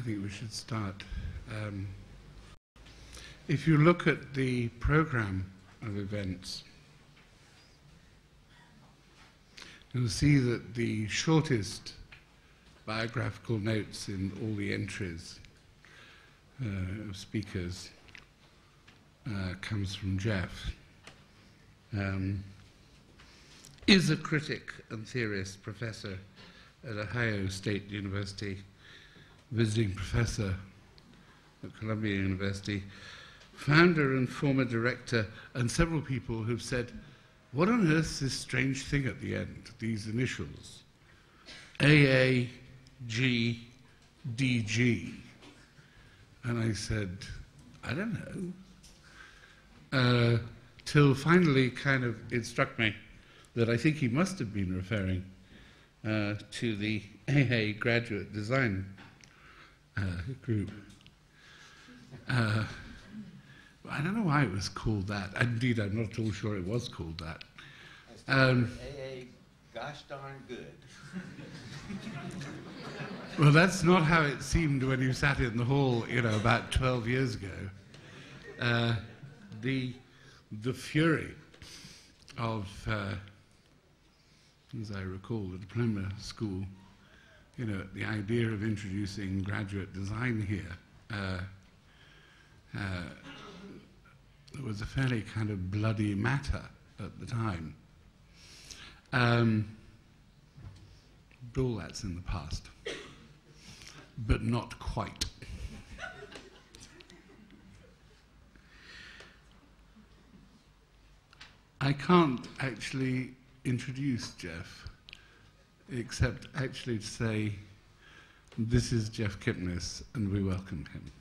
think we should start. If you look at the program of events, you'll see that the shortest biographical notes in all the entries of speakers comes from Jeff. Is a critic and theorist, professor at Ohio State University, visiting professor at Columbia University, founder and former director, and several people who've said, what on earth is this strange thing at the end, these initials? AAGDG. And I said, I don't know. Till finally kind of it struck me that I think he must have been referring to the AA graduate design group. I don't know why it was called that. Indeed, I'm not at all sure it was called that. AA, gosh darn good. Well, that's not how it seemed when you sat in the hall, you know, about 12 years ago. The fury of, as I recall, the diploma school, you know, the idea of introducing graduate design here, it was a fairly kind of bloody matter at the time. But all that's in the past, but not quite. I can't actually introduce Jeff, except actually to say, this is Jeff Kipnis, and we welcome him.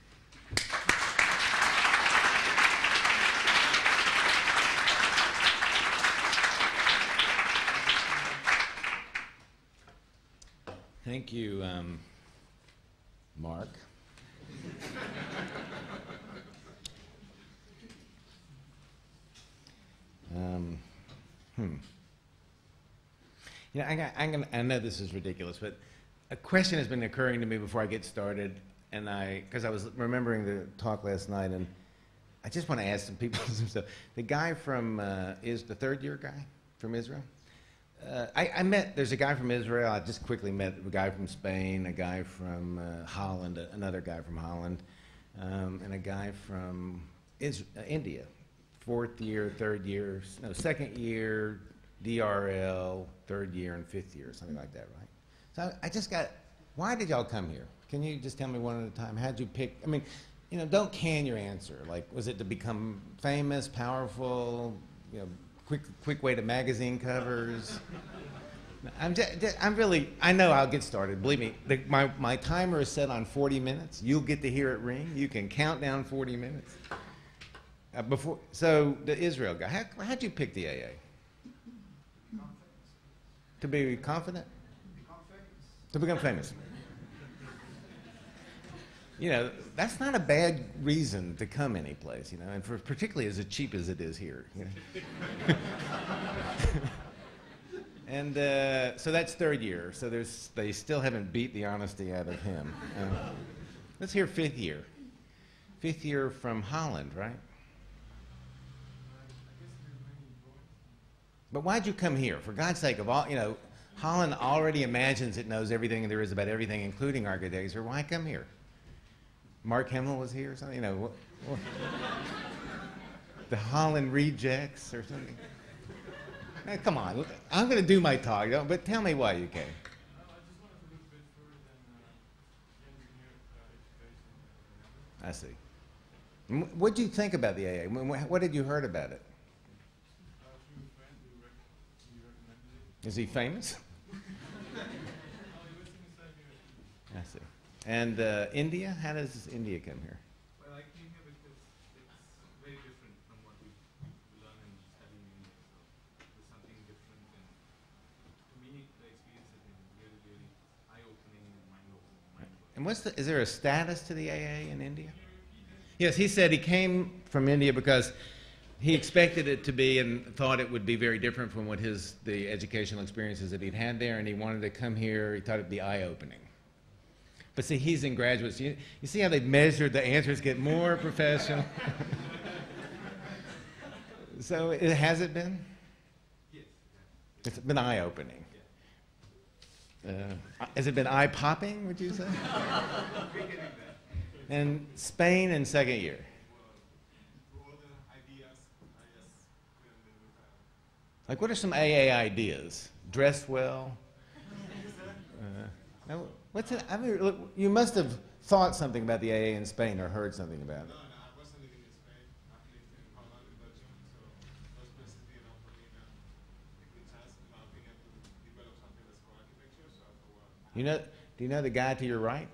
Thank you, Mark. You know, I know this is ridiculous, but a question has been occurring to me before I get started, and because I was remembering the talk last night, and I just want to ask some people some stuff. The guy from is the third-year guy from Israel. There's a guy from Israel. I just quickly met a guy from Spain, a guy from Holland, another guy from Holland, and a guy from India. Fourth year, third year, no, second year, DRL, third year, and fifth year, something like that, right? So I just got, why did y'all come here? Can you just tell me one at a time? How'd you pick, I mean, you know, don't can your answer. Like, was it to become famous, powerful, you know, quick way to magazine covers? I'm really, I know I'll get started. Believe me, my timer is set on 40 minutes. You'll get to hear it ring. You can count down 40 minutes. So the Israel guy, how'd you pick the AA? To be confident? To become famous. You know, that's not a bad reason to come any place, you know, and particularly as cheap as it is here. You know? And so that's third year. So they still haven't beat the honesty out of him. Let's hear fifth year. Fifth year from Holland, right? But why'd you come here? For God's sake, of all, you know, Holland already imagines it knows everything there is about everything, including architecture. Why come here? Mark Hemmel was here or something? You know, the Holland rejects or something? Hey, come on, I'm going to do my talk, but tell me why you came. I see. What did you think about the AA? What did you heard about it? Is he famous? I see. And India? How does India come here? Well, I came here because it's very different from what we learn and study in India. So there's something different, and to me, the experience has been really, really eye-opening and mind-opening. And is there a status to the AA in India? Yes, he said he came from India because he expected it to be and thought it would be very different from what the educational experiences that he'd had there, and he wanted to come here. He thought it'd be eye-opening. But see, he's in graduate school. You see how they've measured the answers get more professional? So has it been? Yes. It's been eye-opening. Has it been eye-popping, would you say? We're getting there. And Spain in second year. All the ideas are just with Like, what are some AA ideas? Dress well? Now, what's it? I mean, look, you must have thought something about the AA in Spain or heard something about it. No, I wasn't living in Spain. I've lived in Holland and Belgium, so those places didn't offer me a good chance of being able to develop something that's for architecture. So I thought, well, Do you know the guy to your right?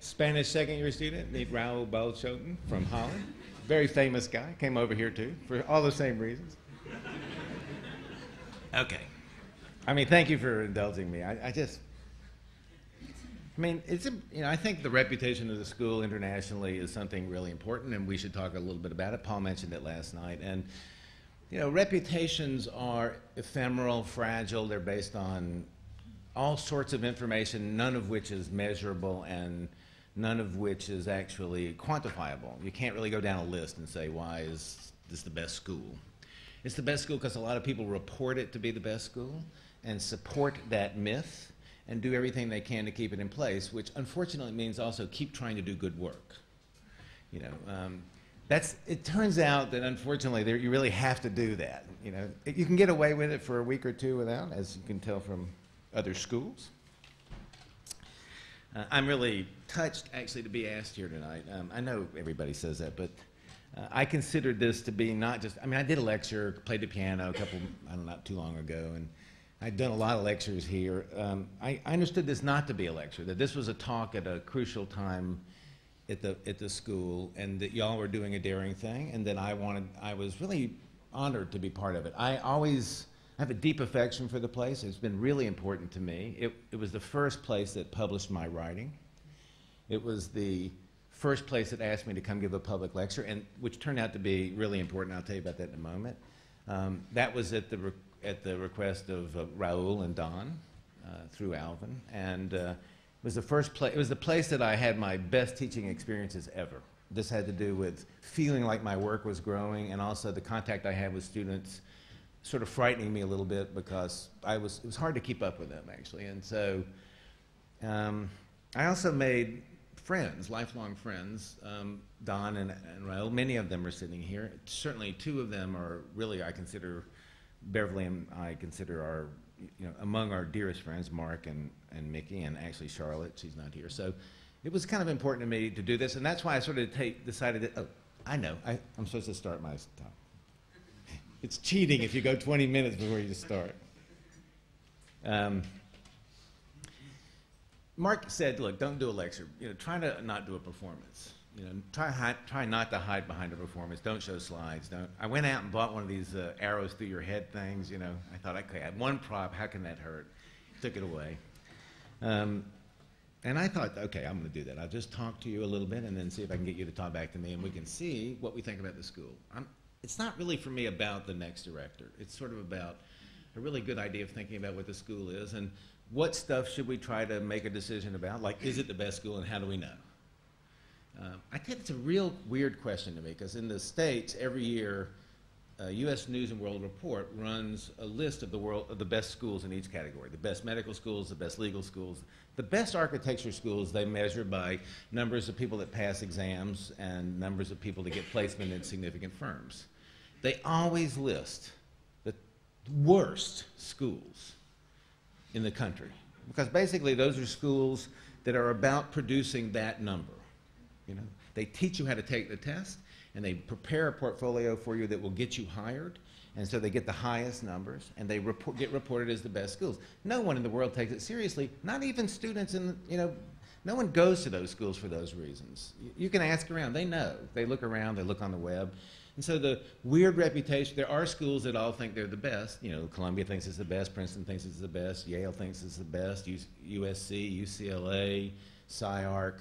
Spanish second-year student, meet Raul Balchoten from Holland. Very famous guy, came over here too, for all the same reasons. Okay. I mean, thank you for indulging me. I mean, I think the reputation of the school internationally is something really important, and we should talk a little bit about it. Paul mentioned it last night. And, reputations are ephemeral, fragile. They're based on all sorts of information, none of which is measurable and none of which is actually quantifiable. You can't really go down a list and say, why is this the best school? It's the best school because a lot of people report it to be the best school and support that myth and do everything they can to keep it in place, which unfortunately means also keep trying to do good work. It turns out that unfortunately you really have to do that. You can get away with it for a week or two without, as you can tell from other schools. I'm really touched, actually, to be asked here tonight. I know everybody says that, but I considered this to be not just, I did a lecture, played the piano not too long ago, and I'd done a lot of lectures here. I understood this not to be a lecture, that this was a talk at a crucial time at the school, and that y'all were doing a daring thing, and that I was really honored to be part of it. I have a deep affection for the place. It's been really important to me. It was the first place that published my writing. It was the first place that asked me to come give a public lecture, and which turned out to be really important. I'll tell you about that in a moment. That was at the request of Raul and Don through Alvin, and it was the first place. It was the place that I had my best teaching experiences ever. This had to do with feeling like my work was growing, and also the contact I had with students sort of frightening me a little bit because it was hard to keep up with them, actually. And so I also made friends, lifelong friends, Don and Raul. Many of them are sitting here. Certainly two of them are really, I consider, Beverly and I consider are, among our dearest friends, Mark and Mickey, and actually Charlotte, she's not here. So it was kind of important to me to do this, and that's why I sort of decided that, I know, I'm supposed to start my talk. It's cheating if you go 20 minutes before you start. Mark said, look, don't do a lecture. Try to not do a performance. Try not to hide behind a performance. Don't show slides. I went out and bought one of these arrows through your head things. I thought, okay, I had one prop. How can that hurt? Took it away. And I thought, okay, I'm going to do that. I'll just talk to you a little bit and then see if I can get you to talk back to me, and we can see what we think about the school. It's not really for me about the next director. It's sort of about a really good idea of thinking about what the school is and what stuff should we try to make a decision about, like is it the best school and how do we know? I think it's a real weird question to me because in the States every year U.S. News and World Report runs a list of the best schools in each category, the best medical schools, the best legal schools. The best architecture schools they measure by numbers of people that pass exams and numbers of people that get placement in significant firms. They always list the worst schools in the country because basically those are schools that are about producing that number. They teach you how to take the test and they prepare a portfolio for you that will get you hired, and so they get the highest numbers and they get reported as the best schools. No one in the world takes it seriously, not even students no one goes to those schools for those reasons. You can ask around, they know. They look around, they look on the web. And so the weird reputation, there are schools that all think they're the best. Columbia thinks it's the best, Princeton thinks it's the best, Yale thinks it's the best, USC, UCLA, SciArc.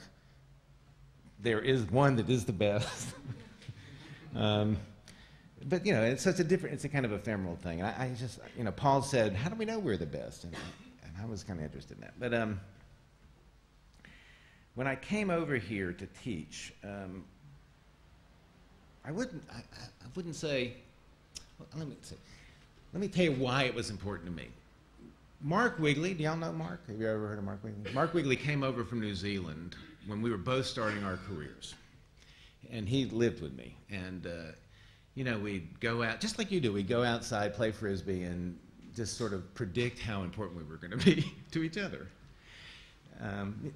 There is one that is the best. but you know, it's such a different, it's a kind of ephemeral thing. And I just, you know, Paul said, how do we know we're the best? And I was kind of interested in that. But when I came over here to teach, I wouldn't say, well, let me tell you why it was important to me. Mark Wigley, do y'all know Mark? Have you ever heard of Mark Wigley? Mark Wigley came over from New Zealand when we were both starting our careers. And he lived with me. And, you know, we'd go out, just like you do, we'd go outside, play Frisbee, and just sort of predict how important we were going to be to each other.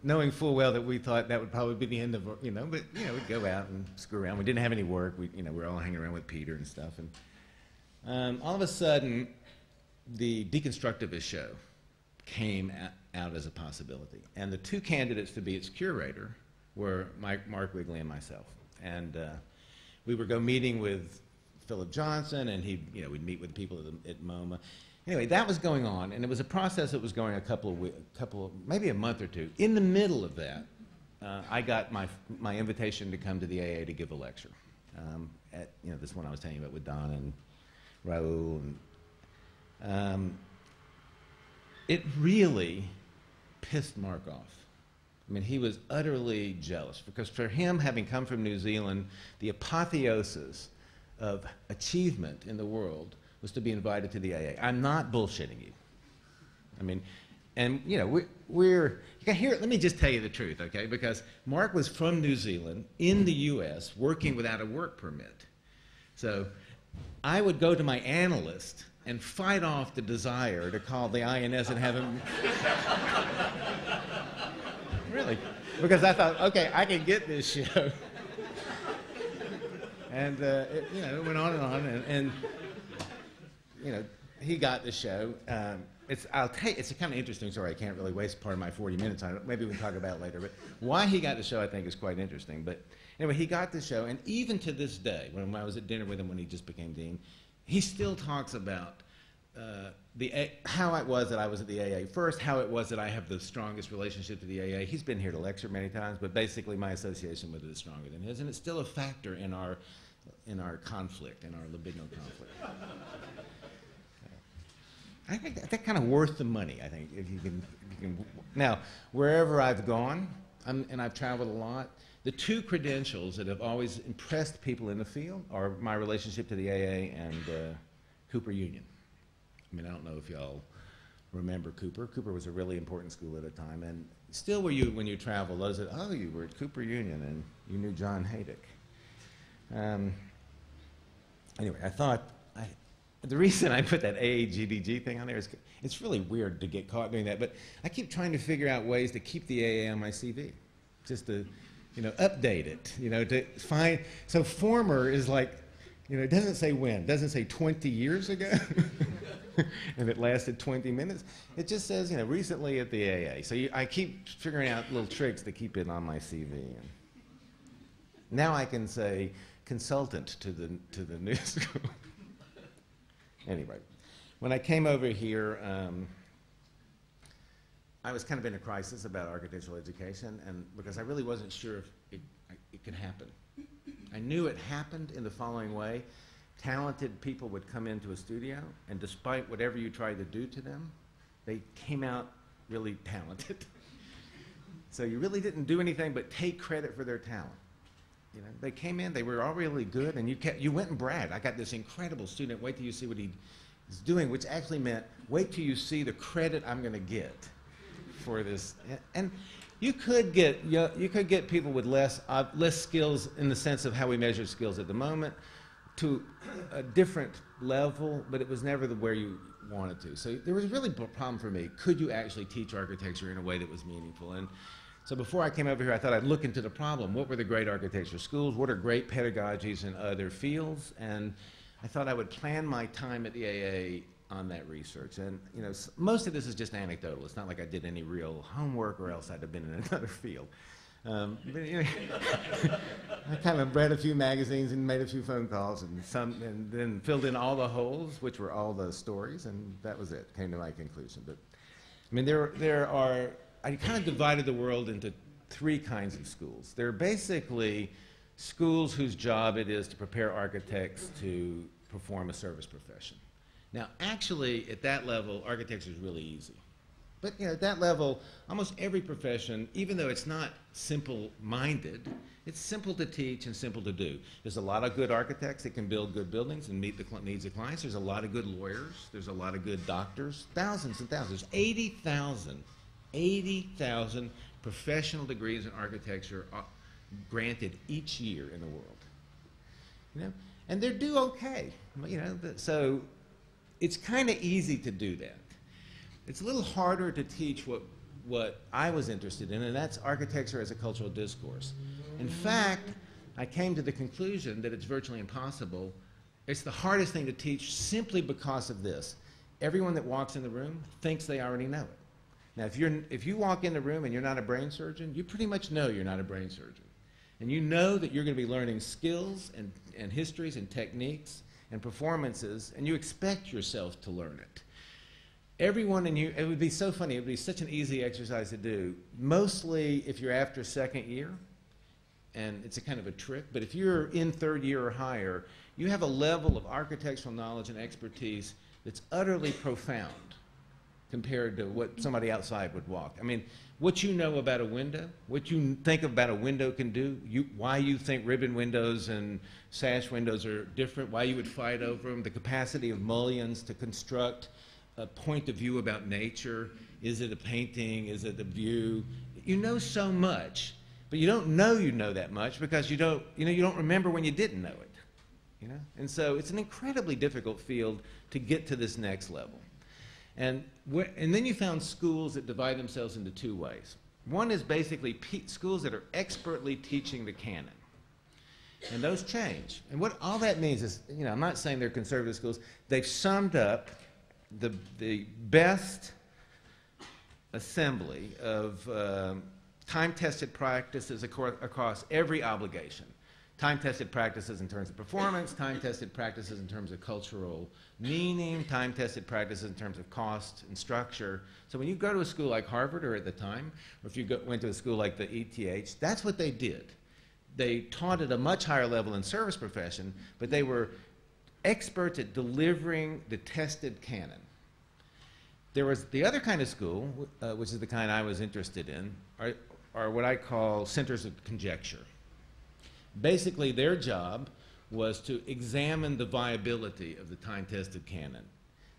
Knowing full well that we thought that would probably be the end of, you know, but, you know, we'd go out and screw around. We didn't have any work. We, you know, we were all hanging around with Peter and stuff. And all of a sudden, the deconstructivist show came out as a possibility. And the two candidates to be its curator were Mark Wigley and myself. And we would go meeting with Philip Johnson, and he'd, you know, we'd meet with people at MoMA. Anyway, that was going on, and it was a process that was going maybe a month or two. In the middle of that, I got my invitation to come to the AA to give a lecture. At, you know, this one I was telling you about with Don and Raul. And, it really pissed Mark off. I mean, he was utterly jealous, because for him, having come from New Zealand, the apotheosis of achievement in the world was to be invited to the AA. I'm not bullshitting you. I mean, and you know, you can hear it. Let me just tell you the truth, okay? Because Mark was from New Zealand in the US working without a work permit. So I would go to my analyst and fight off the desire to call the INS and have him. Really, because I thought, okay, I can get this show. And you know, it went on, and you know, he got the show. It's a kind of interesting story. I can't really waste part of my 40 minutes on it. Maybe we can talk about it later. But why he got the show, I think, is quite interesting. But anyway, he got the show, and even to this day, when I was at dinner with him when he just became dean, he still talks about how it was that I was at the AA first, how it was that I have the strongest relationship to the AA. He's been here to lecture many times, but basically my association with it is stronger than his, and it's still a factor in our conflict, in our libidinal conflict. I think that's kind of worth the money, I think, if you can. Now, wherever I've gone, and I've traveled a lot, the two credentials that have always impressed people in the field are my relationship to the AA and Cooper Union. I mean, I don't know if y'all remember Cooper. Cooper was a really important school at the time, and still when you travel, those that, oh, you were at Cooper Union and you knew John Haydick. Anyway, I thought, the reason I put that AAGDG thing on there is it's really weird to get caught doing that, but I keep trying to figure out ways to keep the AA on my CV, just to, you know, update it, you know, to find, so former is like, you know, it doesn't say when, it doesn't say 20 years ago, and it lasted 20 minutes. It just says, you know, recently at the AA. So I keep figuring out little tricks to keep it on my CV. And now I can say consultant to the new school. Anyway, when I came over here, I was kind of in a crisis about architectural education, and because I really wasn't sure if it could happen. I knew it happened in the following way. Talented people would come into a studio, and despite whatever you tried to do to them, they came out really talented. So you really didn't do anything but take credit for their talent. You know, they came in, they were all really good, and you went and bragged. I got this incredible student, wait till you see what he is doing, which actually meant, wait till you see the credit I'm going to get for this. And you could get people with less skills in the sense of how we measure skills at the moment to a different level, but it was never where you wanted to. So there was really a problem for me. Could you actually teach architecture in a way that was meaningful? And so before I came over here, I thought I'd look into the problem. What were the great architecture schools? What are great pedagogies in other fields? And I thought I would plan my time at the AA on that research. And you know, most of this is just anecdotal. It's not like I did any real homework, or else I'd have been in another field. But, you know, I kind of read a few magazines and made a few phone calls, and then filled in all the holes, which were all the stories, and that was it. Came to my conclusion. But I mean, I kind of divided the world into three kinds of schools. There are basically schools whose job it is to prepare architects to perform a service profession. Now, actually, at that level, architecture is really easy. But you know, at that level, almost every profession, even though it's not simple-minded, it's simple to teach and simple to do. There's a lot of good architects that can build good buildings and meet the needs of clients. There's a lot of good lawyers. There's a lot of good doctors. Thousands and thousands. There's 80,000 professional degrees in architecture granted each year in the world. You know, and they do okay. You know, so it's kind of easy to do that. It's a little harder to teach what I was interested in, and that's architecture as a cultural discourse. In fact, I came to the conclusion that it's virtually impossible. It's the hardest thing to teach simply because of this. Everyone that walks in the room thinks they already know it. Now, if you walk in the room and you're not a brain surgeon, you pretty much know you're not a brain surgeon. And you know that you're going to be learning skills and histories and techniques and performances, and you expect yourself to learn it. Everyone in you, it would be so funny, it would be such an easy exercise to do. Mostly if you're after second year, and it's a kind of a trick, but if you're in third year or higher, you have a level of architectural knowledge and expertise that's utterly profound compared to what somebody outside would walk. I mean, what you know about a window, what you think about a window can do, why you think ribbon windows and sash windows are different, why you would fight over them, the capacity of mullions to construct a point of view about nature. Is it a painting? Is it a view? You know so much, but you don't know you know that much because you don't remember when you didn't know it. You know? And so it's an incredibly difficult field to get to this next level. And then you found schools that divide themselves into two ways. One is basically schools that are expertly teaching the canon. And those change. And what all that means is, you know, I'm not saying they're conservative schools. They've summed up the best assembly of time-tested practices across every obligation. Time-tested practices in terms of performance, time-tested practices in terms of cultural meaning, time-tested practices in terms of cost and structure. So when you go to a school like Harvard, or at the time, or if you went to a school like the ETH, that's what they did. They taught at a much higher level in service profession, but they were experts at delivering the tested canon. There was the other kind of school, which is the kind I was interested in, are what I call centers of conjecture. Basically, their job was to examine the viability of the time-tested canon.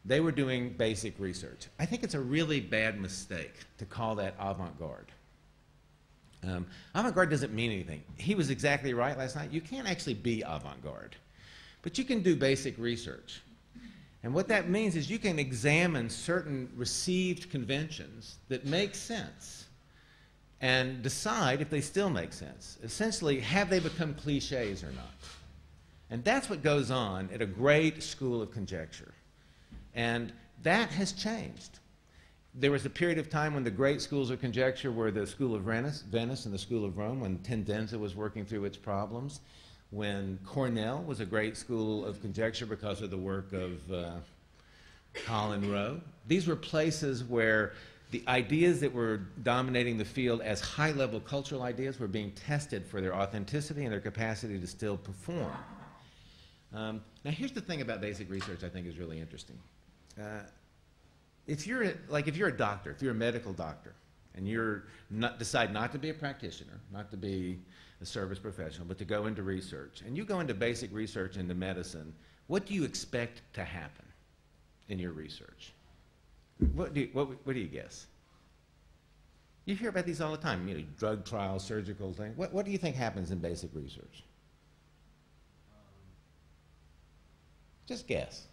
They were doing basic research. I think it's a really bad mistake to call that avant-garde. Avant-garde doesn't mean anything. He was exactly right last night. You can't actually be avant-garde, but you can do basic research. And what that means is you can examine certain received conventions that make sense and decide if they still make sense. Essentially, have they become cliches or not? And that's what goes on at a great school of conjecture. And that has changed. There was a period of time when the great schools of conjecture were the School of Venice and the School of Rome, when Tendenza was working through its problems, when Cornell was a great school of conjecture because of the work of Colin Rowe. These were places where the ideas that were dominating the field as high-level cultural ideas were being tested for their authenticity and their capacity to still perform. Now, here's the thing about basic research I think is really interesting. If you're a doctor, if you're a medical doctor, and you decide not to be a practitioner, not to be a service professional, but to go into research, and you go into basic research into medicine, what do you expect to happen in your research? What do you guess? You hear about these all the time, you know, drug trials, surgical things. What do you think happens in basic research? Just guess.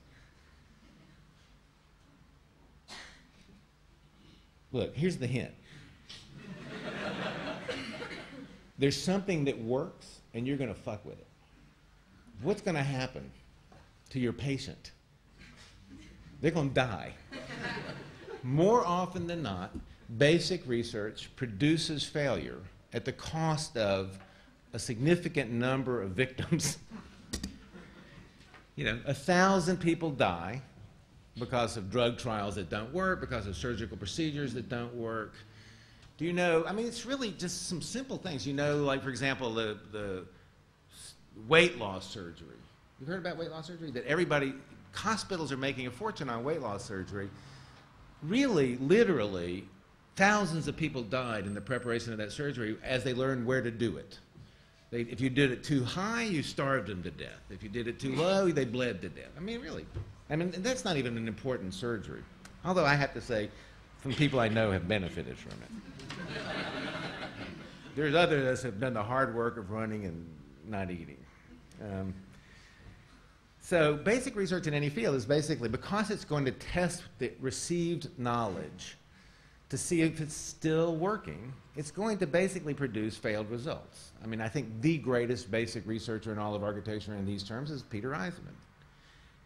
Look, here's the hint. There's something that works, and you're going to fuck with it. What's going to happen to your patient? They're going to die. More often than not, basic research produces failure at the cost of a significant number of victims. You know, 1,000 people die because of drug trials that don't work, because of surgical procedures that don't work. Do you know, I mean, it's really just some simple things. You know, like, for example, the weight loss surgery. You've heard about weight loss surgery? That everybody, hospitals are making a fortune on weight loss surgery. Really, literally, thousands of people died in the preparation of that surgery as they learned where to do it. If you did it too high, you starved them to death. If you did it too low, they bled to death. I mean, really. I mean, that's not even an important surgery. Although I have to say, some people I know have benefited from it. There's others that have done the hard work of running and not eating. So basic research in any field is basically, because it's going to test the received knowledge to see if it's still working, it's going to basically produce failed results. I mean, I think the greatest basic researcher in all of architecture in these terms is Peter Eisemann.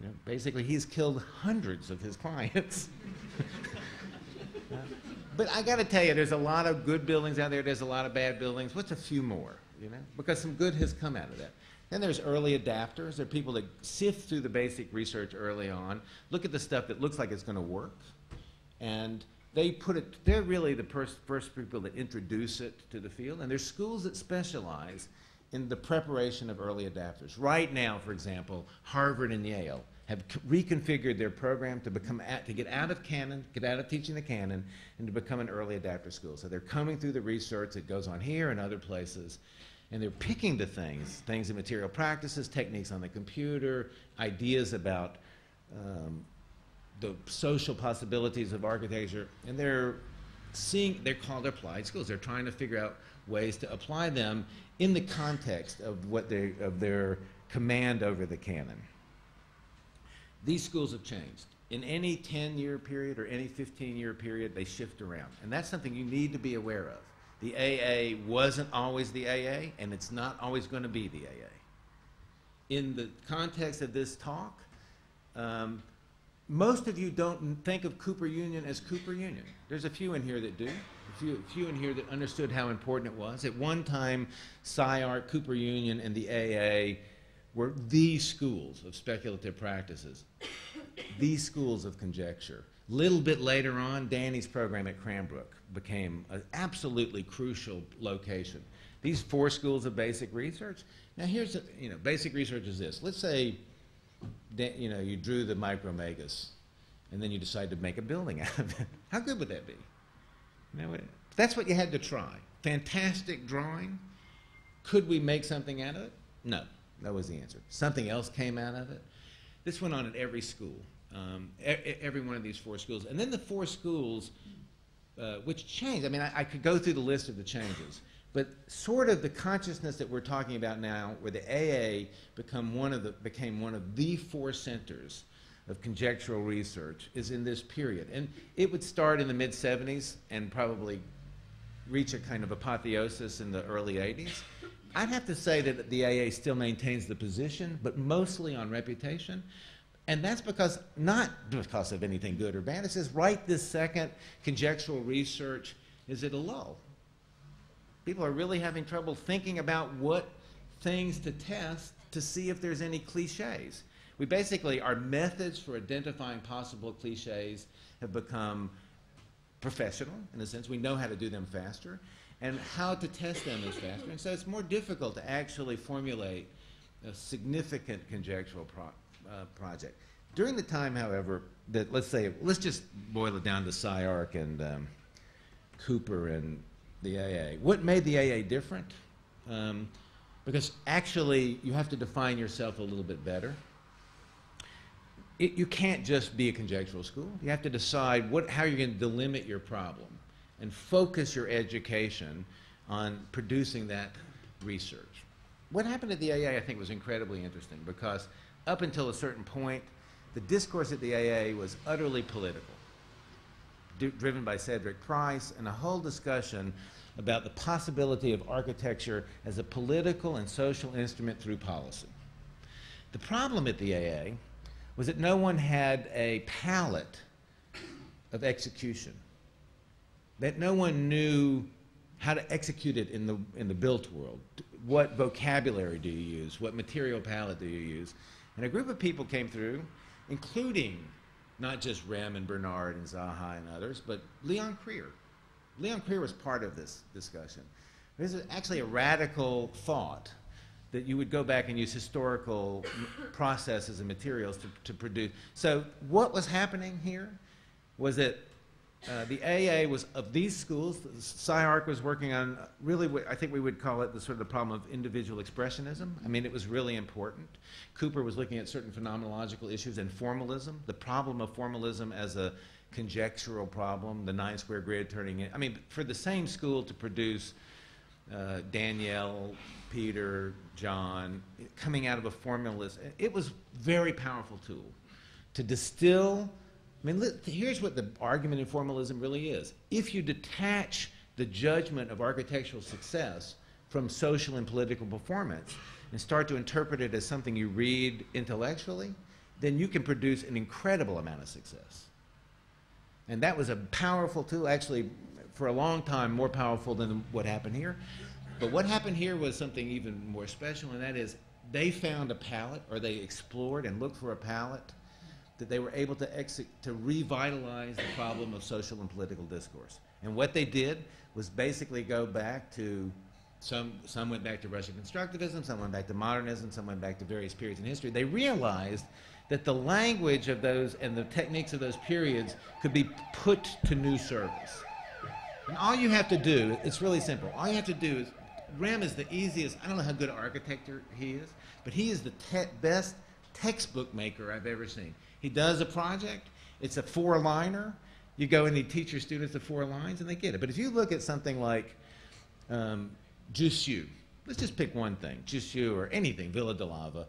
You know, basically, he's killed hundreds of his clients. But I got to tell you, there's a lot of good buildings out there. There's a lot of bad buildings. What's a few more? You know, because some good has come out of that. Then there's early adapters. There are people that sift through the basic research early on, look at the stuff that looks like it's going to work, and they put it. They're really the first people that introduce it to the field. And there's schools that specialize in the preparation of early adapters. Right now, for example, Harvard and Yale have reconfigured their program to get out of Canon, get out of teaching the Canon, and to become an early adapter school. So they're coming through the research that goes on here and other places, and they're picking the things in material practices, techniques on the computer, ideas about the social possibilities of architecture, and they're called applied schools. They're trying to figure out ways to apply them in the context of their command over the canon. These schools have changed. In any 10-year period or any 15-year period, they shift around. And that's something you need to be aware of. The AA wasn't always the AA, and it's not always going to be the AA. In the context of this talk, most of you don't think of Cooper Union as Cooper Union. There's a few in here that do. A few in here that understood how important it was. At one time, SciArc, Cooper Union, and the AA were the schools of speculative practices, the schools of conjecture. A little bit later on, Danny's program at Cranbrook became an absolutely crucial location. These 4 schools of basic research. Now here's, basic research is this. Let's say, you drew the Micromegas, and then you decide to make a building out of it. How good would that be? That's what you had to try. Fantastic drawing. Could we make something out of it? No. That was the answer. Something else came out of it. This went on at every school, every one of these 4 schools. And then the 4 schools, which changed. I mean, I could go through the list of the changes. But sort of the consciousness that we're talking about now, where the AA became one of the 4 centers of conjectural research, is in this period. And it would start in the mid-70s and probably reach a kind of apotheosis in the early 80s. I'd have to say that the AA still maintains the position, but mostly on reputation. And that's because, not because of anything good or bad. It says right this second, conjectural research is at a lull. People are really having trouble thinking about what things to test to see if there's any cliches. We basically, our methods for identifying possible cliches have become professional, in a sense. We know how to do them faster, and how to test them is faster. And so it's more difficult to actually formulate a significant conjectural project. During the time, however, that let's just boil it down to SciArc and Cooper and the AA. What made the AA different? Because actually, you have to define yourself a little bit better. You can't just be a conjectural school. You have to decide how you're going to delimit your problem and focus your education on producing that research. What happened at the AA, I think, was incredibly interesting, because up until a certain point, the discourse at the AA was utterly political, driven by Cedric Price, and a whole discussion about the possibility of architecture as a political and social instrument through policy. The problem at the AA was that no one had a palette of execution, that no one knew how to execute it in the built world. What vocabulary do you use? What material palette do you use? And a group of people came through, including not just Rem and Bernard and Zaha and others, but Leon Krier. Leon Krier was part of this discussion. This is actually a radical thought that you would go back and use historical processes and materials to produce. So what was happening here was that the AA was, of these schools, SciArc was working on really what I think we would call it the sort of the problem of individual expressionism. I mean, it was really important. Cooper was looking at certain phenomenological issues and formalism, the problem of formalism as a conjectural problem, the 9-square grid turning in. I mean, for the same school to produce Danielle, Peter, John, coming out of a formalist, it was a very powerful tool to distill. I mean, here's what the argument in formalism really is. If you detach the judgment of architectural success from social and political performance and start to interpret it as something you read intellectually, then you can produce an incredible amount of success. And that was a powerful tool, actually, for a long time, more powerful than what happened here. But what happened here was something even more special, and that is they found a palette, or they explored and looked for a palette that they were able to revitalize the problem of social and political discourse. And what they did was basically go back to, some went back to Russian constructivism, some went back to modernism, some went back to various periods in history. They realized that the language of those and the techniques of those periods could be put to new service. And all you have to do, it's really simple, all you have to do is, Rem is the easiest, I don't know how good an architect he is, but he is the best textbook maker I've ever seen. He does a project, it's a 4-liner, you go and you teach your students the 4 lines and they get it. But if you look at something like Jussieu, let's just pick one thing, Jussieu or anything, Villa de Lava.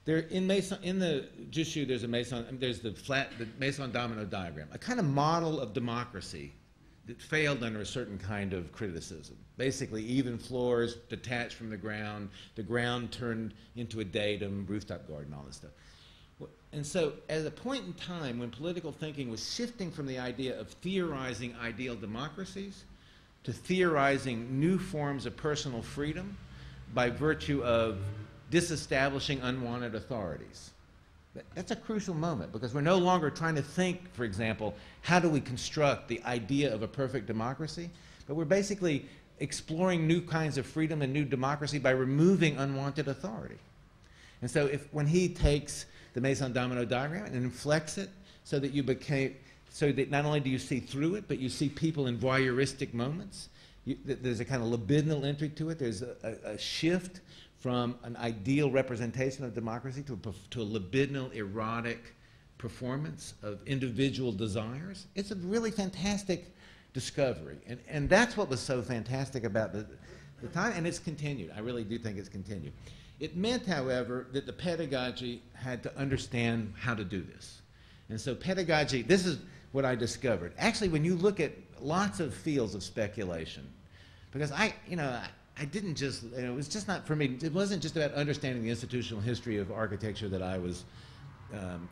There, in the Jussieu, there's the Mason domino diagram, a kind of model of democracy that failed under a certain kind of criticism. Basically, even floors detached from the ground turned into a datum, rooftop garden, all this stuff. And so, at a point in time when political thinking was shifting from the idea of theorizing ideal democracies to theorizing new forms of personal freedom by virtue of disestablishing unwanted authorities. That's a crucial moment because we're no longer trying to think, for example, how do we construct the idea of a perfect democracy, but we're basically exploring new kinds of freedom and new democracy by removing unwanted authority. And so when he takes the Mason domino diagram and inflects it so that so that not only do you see through it, but you see people in voyeuristic moments. There's a kind of libidinal entry to it. There's a shift from an ideal representation of democracy to a libidinal, erotic performance of individual desires. It's a really fantastic discovery. And that's what was so fantastic about the time, and it's continued. I really do think it's continued. It meant, however, that the pedagogy had to understand how to do this. And so pedagogy, this is what I discovered. Actually, when you look at lots of fields of speculation, because I didn't just, it was just not for me, it wasn't just about understanding the institutional history of architecture that I was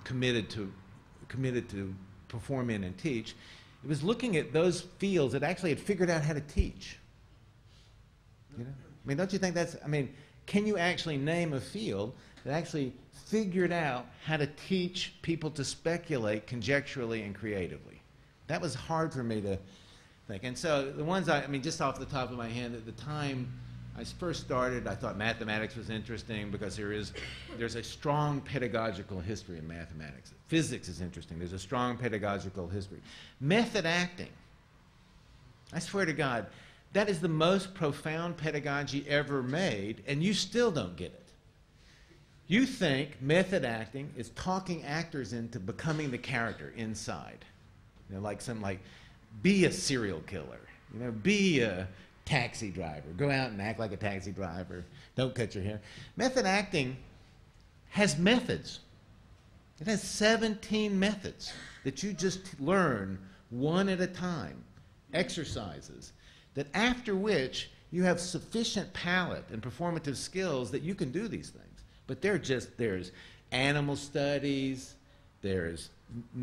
committed to perform in and teach. It was looking at those fields that actually had figured out how to teach. You know? I mean, don't you think that's, I mean, can you actually name a field that actually figured out how to teach people to speculate conjecturally and creatively? That was hard for me to think. And so the ones I mean, just off the top of my head, at the time I first started, I thought mathematics was interesting because there's a strong pedagogical history in mathematics. Physics is interesting. There's a strong pedagogical history. Method acting, I swear to God, that is the most profound pedagogy ever made, and you still don't get it. You think method acting is talking actors into becoming the character inside. You know, like be a serial killer, you know, be a taxi driver. Go out and act like a taxi driver. Don't cut your hair. Method acting has methods. It has 17 methods that you just learn one at a time, exercises, that after which you have sufficient palate and performative skills that you can do these things. But there's animal studies, there's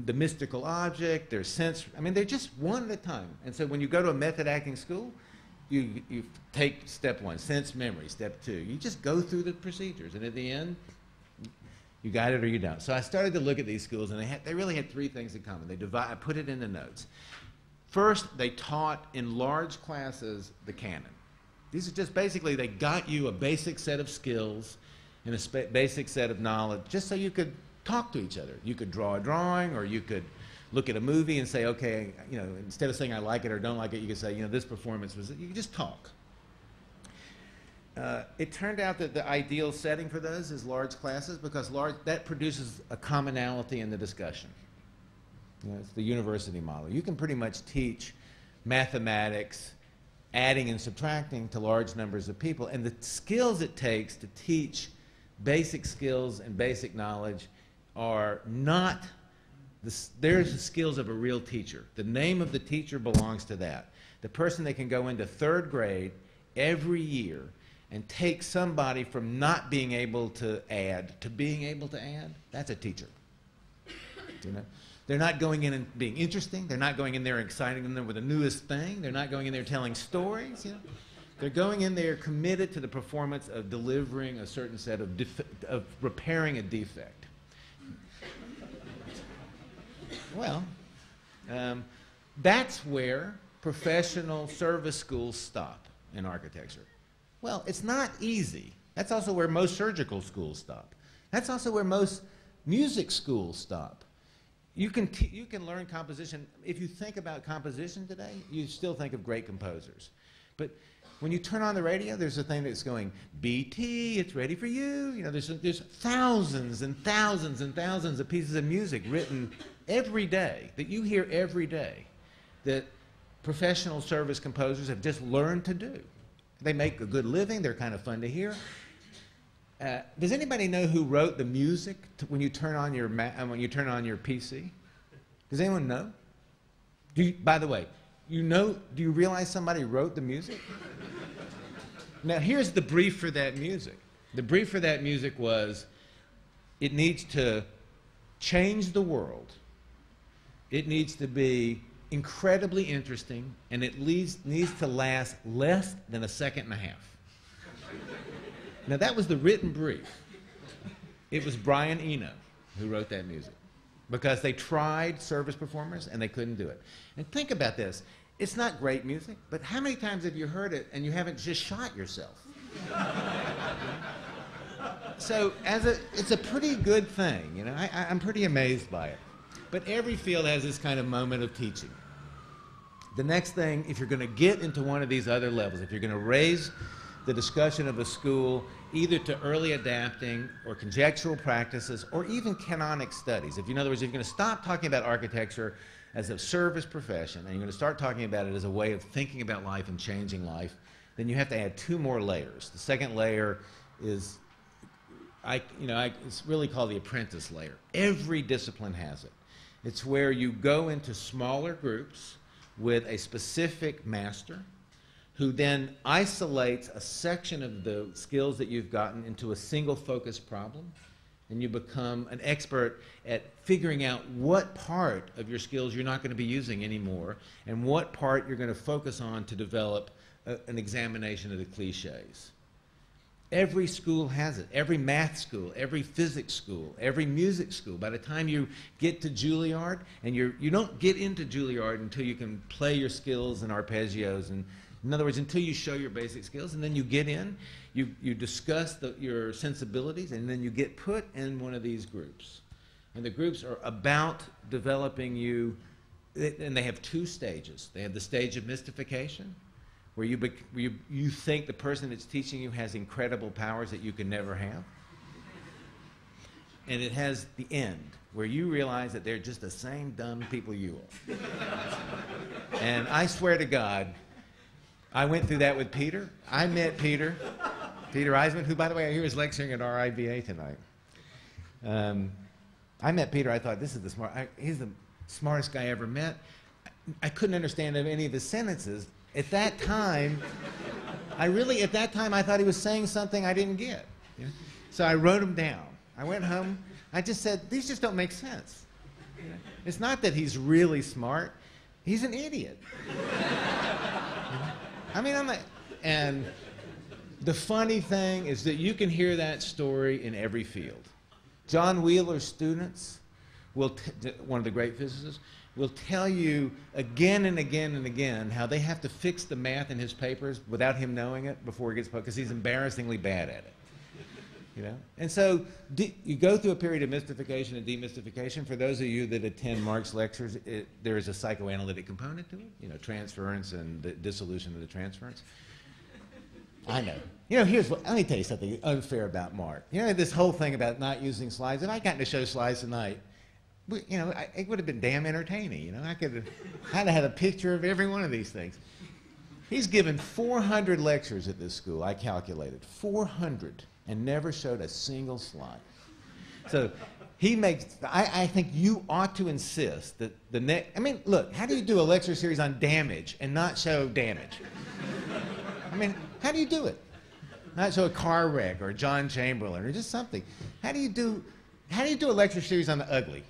the mystical object, there's sense, I mean, they're just one at a time. And so when you go to a method acting school, you take step 1, sense memory, step 2. You just go through the procedures, and at the end, you got it or you don't. So I started to look at these schools, and they really had 3 things in common. I put it in the notes. First, they taught in large classes the Canon. These are just basically, they got you a basic set of skills and a basic set of knowledge just so you could talk to each other. You could draw a drawing, or you could look at a movie and say, okay, you know, instead of saying I like it or don't like it, you could say, you know, this performance was, you could just talk. It turned out that the ideal setting for those is large classes, because that produces a commonality in the discussion. You know, it's the university model. You can pretty much teach mathematics, adding and subtracting to large numbers of people, and the skills it takes to teach basic skills and basic knowledge are not, there's the skills of a real teacher. The name of the teacher belongs to that. The person that can go into 3rd grade every year and take somebody from not being able to add to being able to add, that's a teacher. You know? They're not going in and being interesting. They're not going in there exciting them with the newest thing. They're not going in there telling stories. You know? They're going in there committed to the performance of delivering a certain set of repairing a defect. Well, that's where professional service schools stop in architecture. Well, it's not easy. That's also where most surgical schools stop. That's also where most music schools stop. You can learn composition. If you think about composition today, you still think of great composers. But when you turn on the radio, there's a thing that's going, BT, it's ready for you. You know, there's thousands and thousands and thousands of pieces of music written every day, that you hear every day, that professional service composers have just learned to do. They make a good living. They're kind of fun to hear. Does anybody know who wrote the music when you turn on your PC? Does anyone know? By the way, do you realize somebody wrote the music? Now here's the brief for that music. The brief for that music was, it needs to change the world. It needs to be incredibly interesting, and it needs to last less than a second and a half. Now that was the written brief. It was Brian Eno who wrote that music, because they tried service performers and they couldn't do it. And think about this. It's not great music, but how many times have you heard it and you haven't just shot yourself? So it's a pretty good thing, you know. I'm pretty amazed by it. But every field has this kind of moment of teaching. The next thing, if you're going to get into one of these other levels, if you're going to raise the discussion of a school either to early adapting or conjectural practices or even canonic studies, in other words, if you're going to stop talking about architecture as a service profession and you're going to start talking about it as a way of thinking about life and changing life, then you have to add 2 more layers. The second layer is, it's really called the apprentice layer. Every discipline has it. It's where you go into smaller groups with a specific master who then isolates a section of the skills that you've gotten into a single focused problem, and you become an expert at figuring out what part of your skills you're not going to be using anymore and what part you're going to focus on to develop an examination of the cliches. Every school has it. Every math school, every physics school, every music school. By the time you get to Juilliard, and you don't get into Juilliard until you can play your skills and arpeggios, and in other words, until you show your basic skills, and then you get in, you discuss your sensibilities, and then you get put in one of these groups. And the groups are about developing you, and they have 2 stages. They have the stage of mystification, where you think the person that's teaching you has incredible powers that you can never have. And it has the end, where you realize that they're just the same dumb people you are. And I swear to God, I went through that with Peter. I met Peter Eisemann, who, by the way, I hear is lecturing at RIBA tonight. I met Peter. I thought, he's the smartest guy I ever met. I couldn't understand any of his sentences. At that time, I thought he was saying something I didn't get. You know? So I wrote them down. I went home. I just said, these just don't make sense. You know? It's not that he's really smart. He's an idiot. I mean, and the funny thing is that you can hear that story in every field. John Wheeler's students one of the great physicists, will tell you again and again and again how they have to fix the math in his papers without him knowing it before he gets published, because he's embarrassingly bad at it. You know? And so you go through a period of mystification and demystification. For those of you that attend Mark's lectures, there is a psychoanalytic component to it, you know, transference and the dissolution of the transference. I know. You know, let me tell you something unfair about Mark. You know, this whole thing about not using slides. If I gotten to show slides tonight, you know, it would have been damn entertaining. You know, I'd have had a picture of every one of these things. He's given 400 lectures at this school, I calculated. 400. And never showed a single slide. So he makes, I think you ought to insist that the next, I mean, look, how do you do a lecture series on damage and not show damage? I mean, how do you do it? Not show a car wreck or John Chamberlain or just something. How do you do a lecture series on the ugly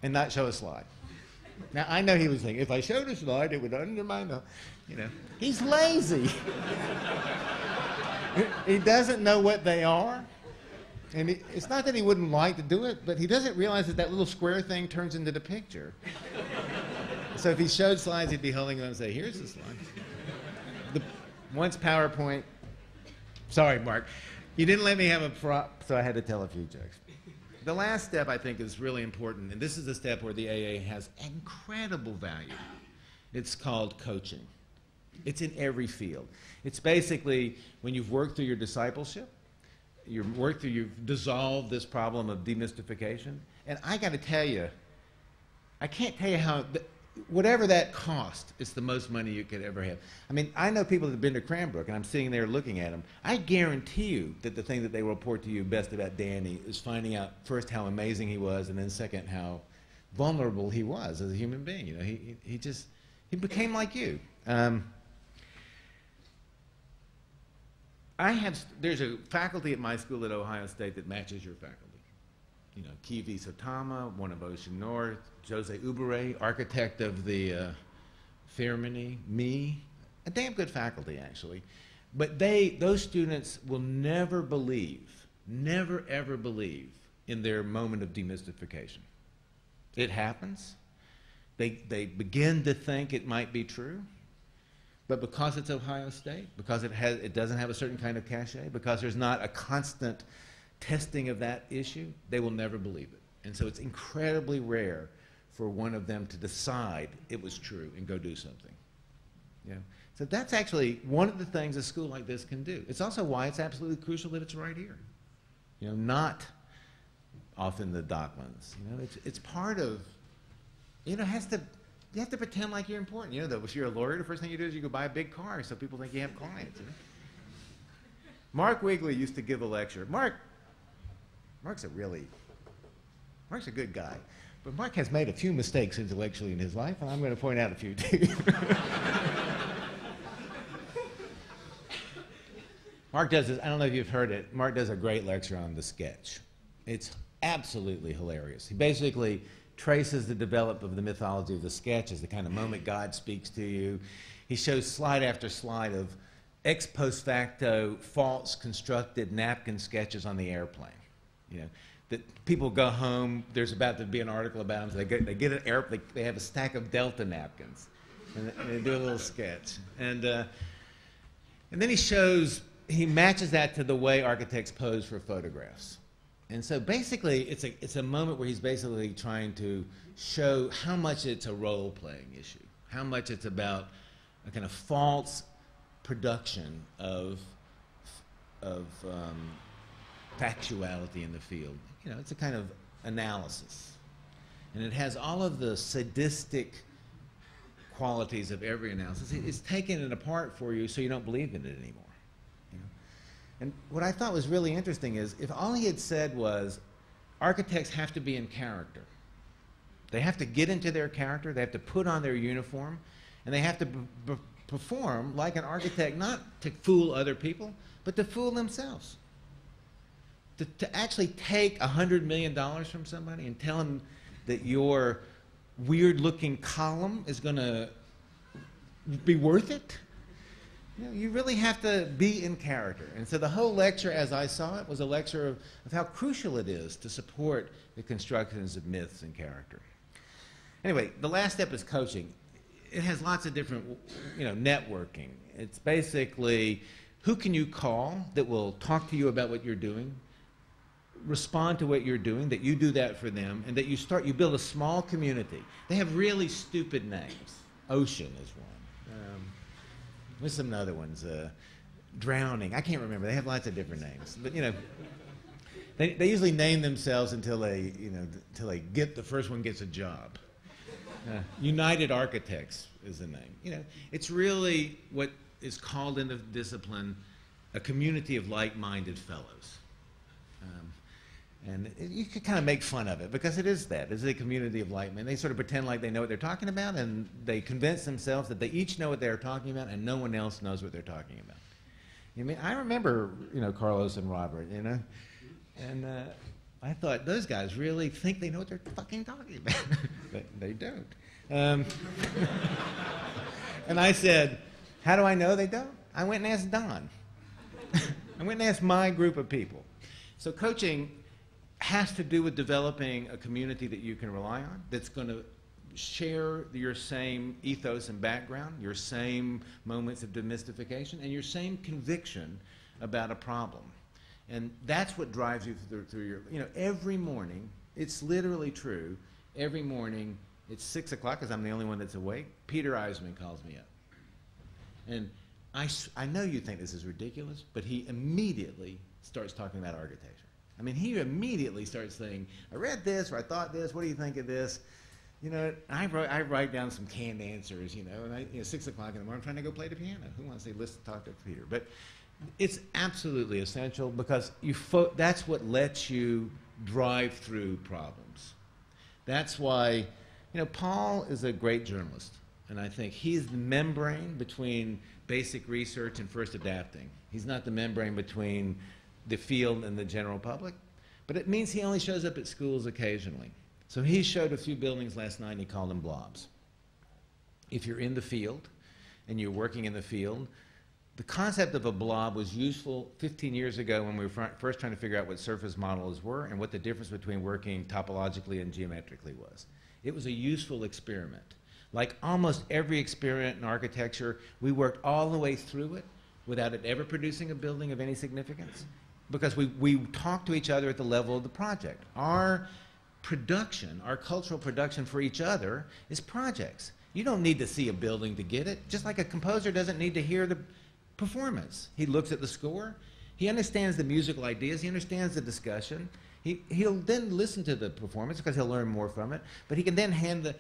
and not show a slide? Now, I know he was thinking, if I showed a slide, it would undermine the, you know. He's lazy. He doesn't know what they are. And it's not that he wouldn't like to do it, but he doesn't realize that that little square thing turns into the picture. So if he showed slides, he'd be holding them and say, here's the slide. Once PowerPoint, sorry, Mark, you didn't let me have a prop, so I had to tell a few jokes. The last step I think is really important, and this is a step where the AA has incredible value. It's called coaching. It's in every field. It's basically when you've worked through your discipleship, you've dissolved this problem of demystification. And I got to tell you, I can't tell you how, whatever that cost, it's the most money you could ever have. I mean, I know people that have been to Cranbrook, and I'm sitting there looking at them. I guarantee you that the thing that they will report to you best about Danny is finding out first how amazing he was, and then second how vulnerable he was as a human being. You know, he became like you. There's a faculty at my school at Ohio State that matches your faculty. You know, Kivi Satama, one of Ocean North, Jose Ubere, architect of the Firminy, me, a damn good faculty actually. But those students will never ever believe in their moment of demystification. It happens. They begin to think it might be true. But because it's Ohio State, because it doesn't have a certain kind of cachet, because there's not a constant testing of that issue, they will never believe it. And so it's incredibly rare for one of them to decide it was true and go do something. You know? So that's actually one of the things a school like this can do. It's also why it's absolutely crucial that it's right here. You know, not off in the Docklands. You know, it's part of, you know, you have to pretend like you're important. You know, that if you're a lawyer, the first thing you do is you go buy a big car so people think you have clients. You know? Mark Wigley used to give a lecture. Mark's a good guy. But Mark has made a few mistakes intellectually in his life, and I'm going to point out a few too. Mark does this, I don't know if you've heard it, Mark does a great lecture on the sketch. It's absolutely hilarious. He basically traces the development of the mythology of the sketch as the kind of moment God speaks to you. He shows slide after slide of ex post facto false constructed napkin sketches on the airplane. You know, that people go home, there's about to be an article about them, so they have a stack of Delta napkins, and they do a little sketch. And then he matches that to the way architects pose for photographs. And so basically, it's a moment where he's basically trying to show how much it's a role-playing issue, how much it's about a kind of false production of factuality in the field. You know, it's a kind of analysis. And it has all of the sadistic qualities of every analysis. It's taken it apart for you so you don't believe in it anymore. And what I thought was really interesting is if all he had said was architects have to be in character. They have to get into their character, they have to put on their uniform, and they have to perform like an architect, not to fool other people, but to fool themselves. To actually take $100 million from somebody and tell them that your weird-looking column is going to be worth it. You know, you really have to be in character. And so the whole lecture, as I saw it, was a lecture of how crucial it is to support the constructions of myths and character. Anyway, the last step is coaching. It has lots of different, networking. It's basically who can you call that will talk to you about what you're doing, respond to what you're doing, that you do that for them, and that you build a small community. They have really stupid names. Ocean is one. What's some other ones? Drowning. I can't remember. They have lots of different names. But, they usually name themselves until they get the first one gets a job. United Architects is the name. It's really what is called in the discipline a community of like-minded fellows. And you could kind of make fun of it because it is that. It's a community of like men. They sort of pretend like they know what they're talking about, and they convince themselves that they each know what they're talking about, and no one else knows what they're talking about. I remember, Carlos and Robert, and I thought those guys really think they know what they're fucking talking about. But they don't. And I said, how do I know they don't? I went and asked Don. I went and asked my group of people. So coaching has to do with developing a community that you can rely on, that's going to share your same ethos and background, your same moments of demystification, and your same conviction about a problem. And that's what drives you through your, every morning, it's literally true, every morning, it's 6 o'clock, because I'm the only one that's awake, Peter Eisemann calls me up. And I know you think this is ridiculous, but he immediately starts talking about architecture. He immediately starts saying, I read this, or I thought this, what do you think of this? I write down some canned answers, and 6 o'clock in the morning, I'm trying to go play the piano. Who wants to say, listen, talk to Peter? But it's absolutely essential because that's what lets you drive through problems. That's why, Paul is a great journalist, and I think he's the membrane between basic research and first adapting. He's not the membrane between the field and the general public, but it means he only shows up at schools occasionally. So he showed a few buildings last night and he called them blobs. If you're in the field and you're working in the field, the concept of a blob was useful 15 years ago when we were first trying to figure out what surface models were and what the difference between working topologically and geometrically was. It was a useful experiment. Like almost every experiment in architecture, we worked all the way through it without it ever producing a building of any significance, because we talk to each other at the level of the project. Our production, our cultural production for each other is projects. You don't need to see a building to get it, just like a composer doesn't need to hear the performance. He looks at the score, he understands the musical ideas, he understands the discussion, he'll then listen to the performance because he'll learn more from it, but he can then hand the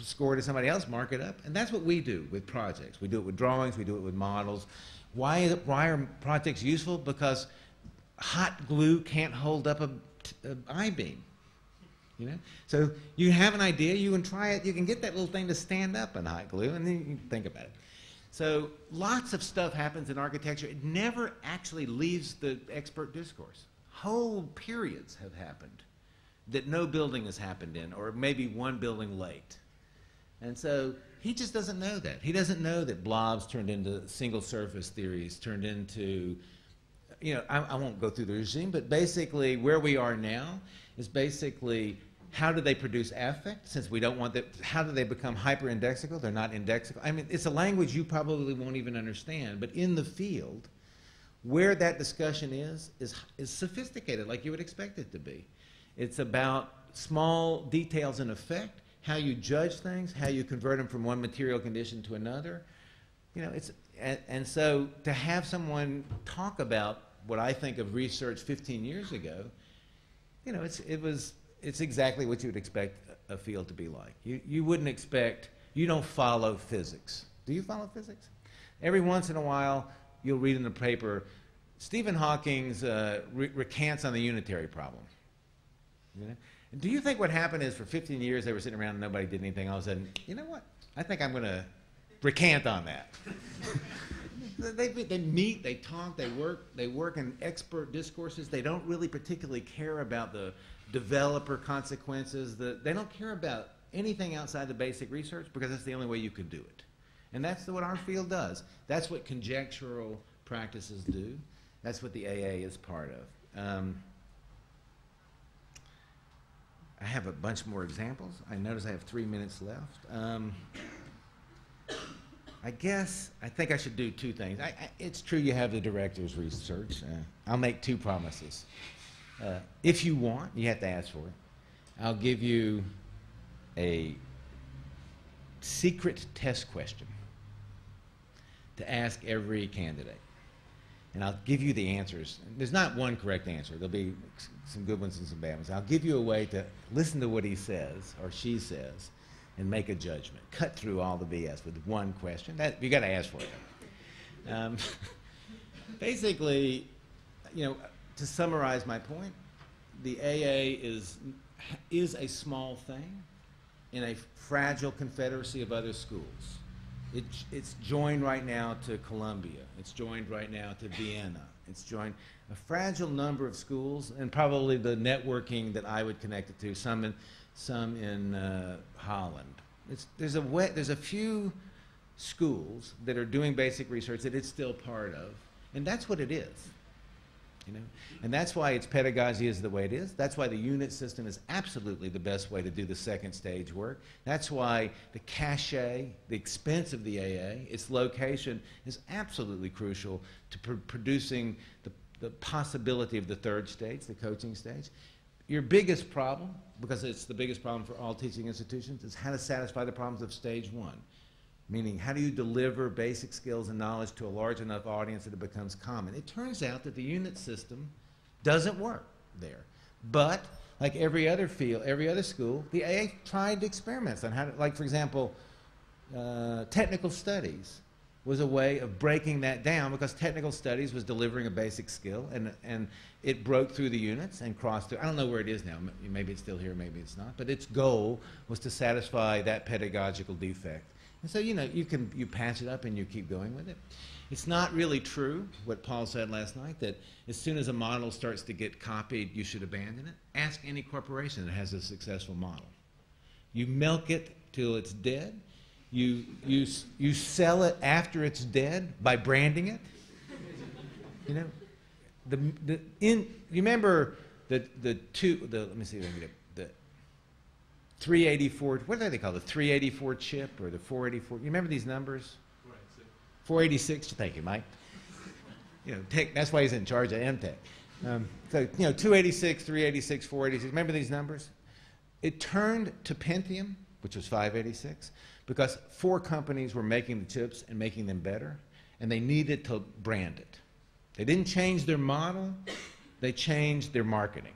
score to somebody else, mark it up, and that's what we do with projects. We do it with drawings, we do it with models. Why are projects useful? Because hot glue can't hold up an I-beam. So you have an idea, you can try it, you can get that little thing to stand up in hot glue, and then you can think about it. So lots of stuff happens in architecture. It never actually leaves the expert discourse. Whole periods have happened that no building has happened in, or maybe one building late. And so he just doesn't know that. He doesn't know that blobs turned into single surface theories, turned into, I won't go through the regime, but basically where we are now is basically how do they produce affect, since we don't want that, how do they become hyper-indexical? They're not indexical. It's a language you probably won't even understand, but in the field, where that discussion is sophisticated, like you would expect it to be. It's about small details in effect, how you judge things, how you convert them from one material condition to another. And so to have someone talk about what I think of research 15 years ago, it's exactly what you would expect a field to be like. You wouldn't expect, you don't follow physics. Do you follow physics? Every once in a while, you'll read in the paper, Stephen Hawking's recants on the unitary problem. Do you think what happened is for 15 years they were sitting around and nobody did anything, all of a sudden, you know what, I think I'm going to recant on that. They meet, they talk, they work in expert discourses. They don't really particularly care about the developer consequences. They don't care about anything outside the basic research because that's the only way you could do it. And that's what our field does. That's what conjectural practices do. That's what the AA is part of. I have a bunch more examples. I notice I have 3 minutes left. I think I should do two things. It's true you have the director's research. I'll make two promises. If you want, you have to ask for it. I'll give you a secret test question to ask every candidate. And I'll give you the answers. There's not one correct answer. There'll be some good ones and some bad ones. I'll give you a way to listen to what he says or she says and make a judgment. Cut through all the BS with one question. You got to ask for it. Basically, to summarize my point, the AA is a small thing in a fragile confederacy of other schools. It's joined right now to Columbia. It's joined right now to Vienna. It's joined a fragile number of schools, and probably the networking that I would connect it to, some in Holland. There's a few schools that are doing basic research that it's still part of, and that's what it is. And that's why its pedagogy is the way it is. That's why the unit system is absolutely the best way to do the second stage work. That's why the cachet, the expense of the AA, its location is absolutely crucial to producing the possibility of the third stage, the coaching stage. Your biggest problem, because it's the biggest problem for all teaching institutions, is how to satisfy the problems of stage one. Meaning, how do you deliver basic skills and knowledge to a large enough audience that it becomes common? It turns out that the unit system doesn't work there. But, like every other field, every other school, the AA tried experiments on how to, like, for example, technical studies was a way of breaking that down, because technical studies was delivering a basic skill, and it broke through the units and crossed through. I don't know where it is now. Maybe it's still here, maybe it's not. But its goal was to satisfy that pedagogical defect. And so, you patch it up and you keep going with it. It's not really true, what Paul said last night, that as soon as a model starts to get copied, you should abandon it. Ask any corporation that has a successful model. You milk it till it's dead. You sell it after it's dead by branding it. You remember let me see if I can get it. 384, what do they call it? The 384 chip or the 484? You remember these numbers? Right, so 486, thank you, Mike. Tech, that's why he's in charge of MTech. 286, 386, 486, remember these numbers? It turned to Pentium, which was 586, because 4 companies were making the chips and making them better, and they needed to brand it. They didn't change their model, they changed their marketing.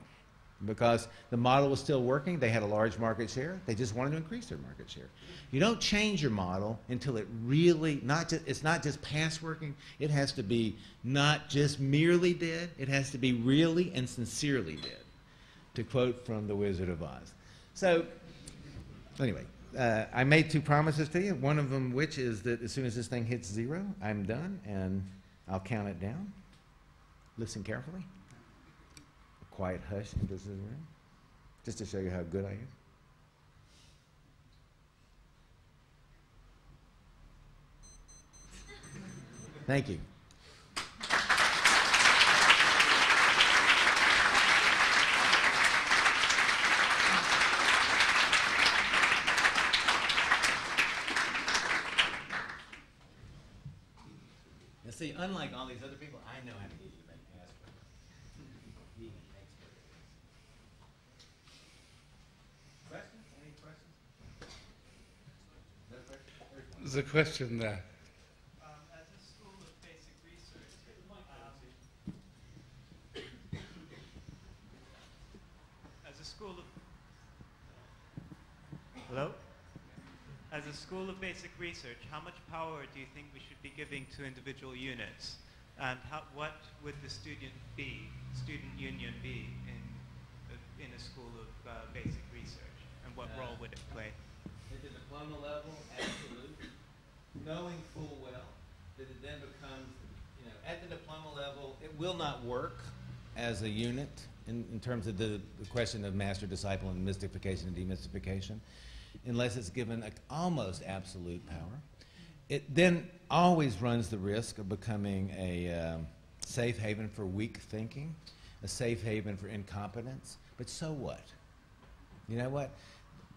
Because the model was still working, they had a large market share, they just wanted to increase their market share. You don't change your model until it really, it's not just past working, it has to be not just merely dead, it has to be really and sincerely dead, to quote from The Wizard of Oz. So, anyway, I made 2 promises to you, one of them which is that as soon as this thing hits 0, I'm done, and I'll count it down. Listen carefully. Quiet hush in this room, just to show you how good I am. Thank you. Now see, unlike all these other people, I know how to get you to make passwords. There's a question there. As a school of basic research, As a school of basic research, how much power do you think we should be giving to individual units? And what would the student union be in a school of basic research? And what role would it play? At the diploma level, absolute. Knowing full well that it then becomes, at the diploma level, it will not work as a unit in terms of the question of master-disciple and mystification and demystification, unless it's given almost absolute power. It then always runs the risk of becoming a safe haven for weak thinking, a safe haven for incompetence. But so what? You know what?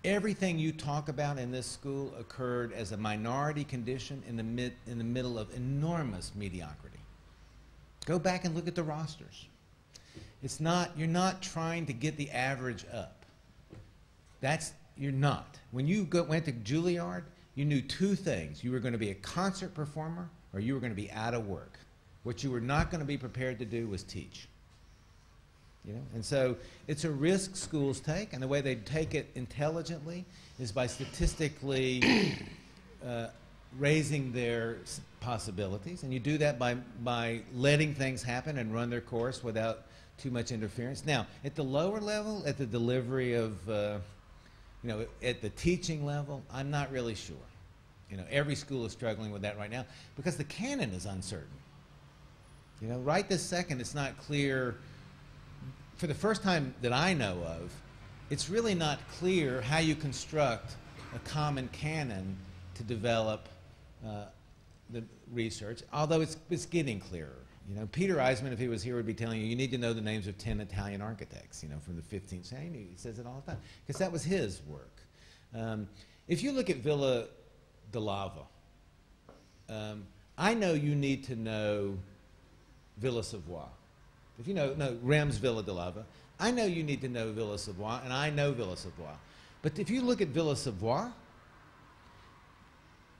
Everything you talk about in this school occurred as a minority condition in the middle of enormous mediocrity. Go back and look at the rosters. It's not, you're not trying to get the average up. You're not. When you went to Juilliard, you knew two things. You were going to be a concert performer or you were going to be out of work. What you were not going to be prepared to do was teach. You know? And so it's a risk schools take, and the way they take it intelligently is by statistically raising their possibilities, and you do that by letting things happen and run their course without too much interference. Now, at the lower level, at the delivery of, you know, at the teaching level, I'm not really sure. You know, every school is struggling with that right now because the canon is uncertain. You know, right this second, it's not clear. For the first time that I know of, it's really not clear how you construct a common canon to develop the research, although it's getting clearer. You know, Peter Eisemann, if he was here, would be telling you, you need to know the names of 10 Italian architects, you know, from the 15th century. He says it all the time, because that was his work. If you look at Villa de Lava, I know you need to know Villa Savoye. If you know Rem's Villa de Lava, I know you need to know Villa Savoye, and I know Villa Savoye. But if you look at Villa Savoye,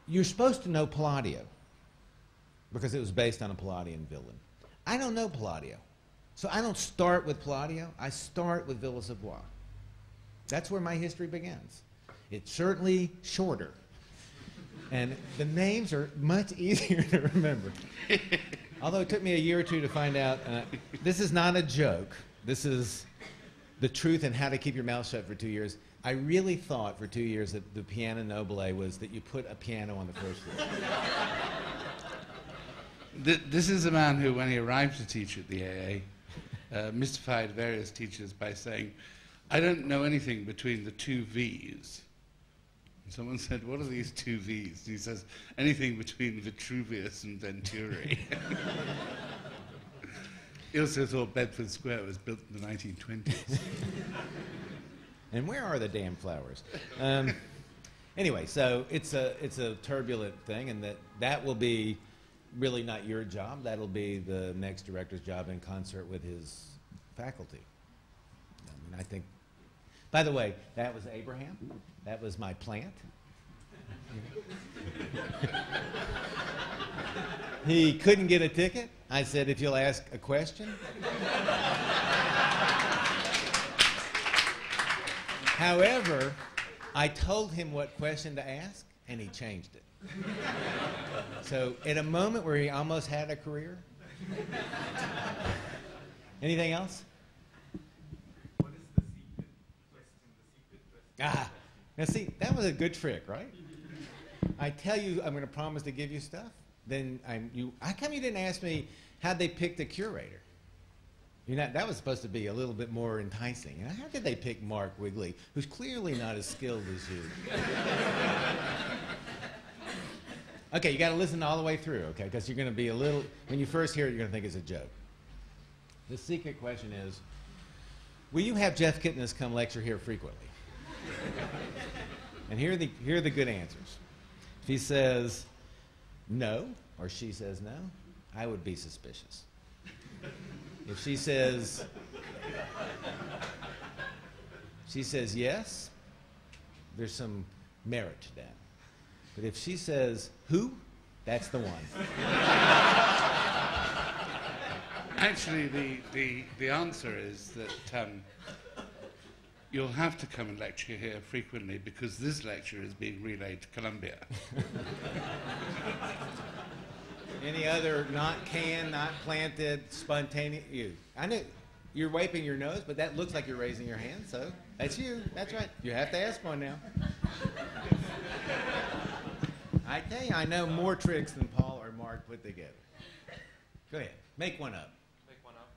you're supposed to know Palladio, because it was based on a Palladian villa. I don't know Palladio. So I don't start with Palladio, I start with Villa Savoye. That's where my history begins. It's certainly shorter. And the names are much easier to remember. Although it took me a year or two to find out, this is not a joke. This is the truth and how to keep your mouth shut for 2 years. I really thought for 2 years that the piano nobile was that you put a piano on the first floor. This is a man who, when he arrived to teach at the AA, mystified various teachers by saying, I don't know anything between the two V's. And someone said, what are these two V's? And he says, anything between Vitruvius and Venturi. He also thought Bedford Square was built in the 1920s. And where are the damn flowers? Anyway, so it's a turbulent thing, and that will be really not your job. That'll be the next director's job in concert with his faculty. I mean, I think, by the way, that was Abraham. That was my plant. He couldn't get a ticket. I said, if you'll ask a question. However, I told him what question to ask, and he changed it. So at a moment where he almost had a career. Anything else? What is the secret question? Ah, now see, that was a good trick, right? I tell you I'm going to promise to give you stuff, then how come you didn't ask me how'd they pick the curator? That was supposed to be a little bit more enticing. You know, how did they pick Mark Wigley, who's clearly not as skilled as you? Okay, you got to listen all the way through, okay? Because you're going to be a little, when you first hear it, you're going to think it's a joke. The secret question is, will you have Jeff Kipnis come lecture here frequently? And here are the good answers. If he says no, or she says no, I would be suspicious. If she says yes, there's some merit to that. But if she says who, that's the one. Actually, the answer is that you'll have to come and lecture here frequently because this lecture is being relayed to Columbia. Any other not canned, not planted, spontaneous? You. I know you're wiping your nose, but that looks like you're raising your hand, so that's you. That's right. You have to ask one now. I tell you, I know more tricks than Paul or Mark put together. Go ahead. Make one up. Make one up?